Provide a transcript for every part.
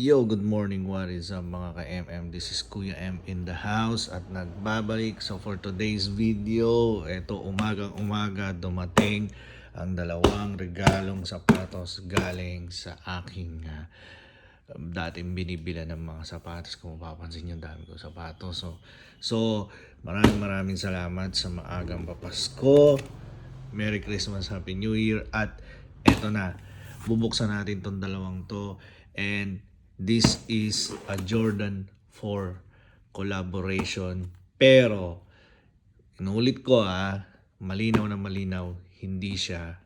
Yo, good morning, what is up mga ka-MM? This is Kuya M in the house at nagbabalik. So for today's video, eto umagang-umaga dumating ang dalawang regalong sapatos galing sa aking dating binibila ng mga sapatos. Kung mapapansin nyo, dami ko sapatos. So maraming salamat sa maagang papasko. Merry Christmas, Happy New Year. At eto na, bubuksan natin tong dalawang to. And this is a Jordan 4 collaboration. Pero, inulit ko malinaw na malinaw, hindi siya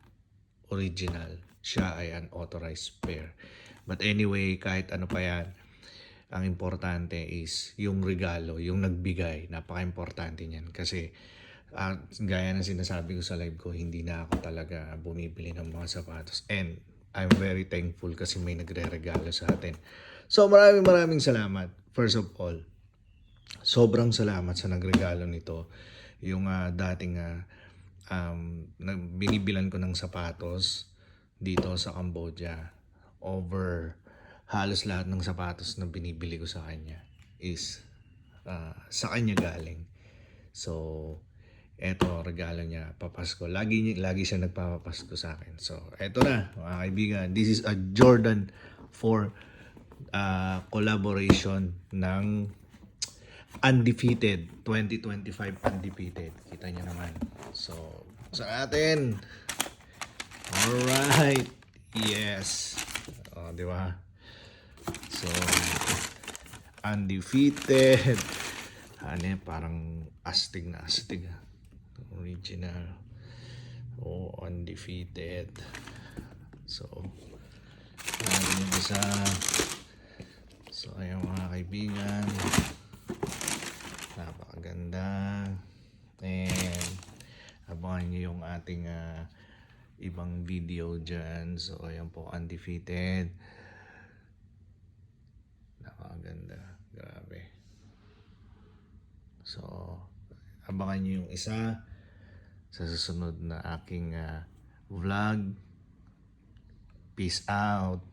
original. Siya ay unauthorized pair. But anyway, kahit ano pa yan, ang importante is yung regalo, yung nagbigay. Napaka-importante niyan. Kasi, gaya ng sinasabi ko sa live ko, hindi na ako talaga bumibili ng mga sapatos. And I'm very thankful kasi may nagre-regalo sa atin. So maraming salamat. First of all, sobrang salamat sa nagregalo nito. Yung dating binibilan ko ng sapatos dito sa Cambodia. Over halos lahat ng sapatos na binibili ko sa kanya is sa kanya galing. So, eto, regalo niya, papasko. Lagi siya nagpapapasko sa akin. So, eto na, mga kaibigan. This is a Jordan 4 collaboration ng Undefeated. 2025 Undefeated. Kita niyo naman. So, sa atin. Alright. Yes. O, di ba? So, Undefeated. Parang astig na astig. Original. Undefeated. So, yung isa. So, ayun mga kaibigan. Napakaganda. And, abangan nyo yung ating ibang video dyan. So, ayan po, Undefeated. Napakaganda. Grabe. So, abangan nyo yung isa sa susunod na aking vlog. Peace out.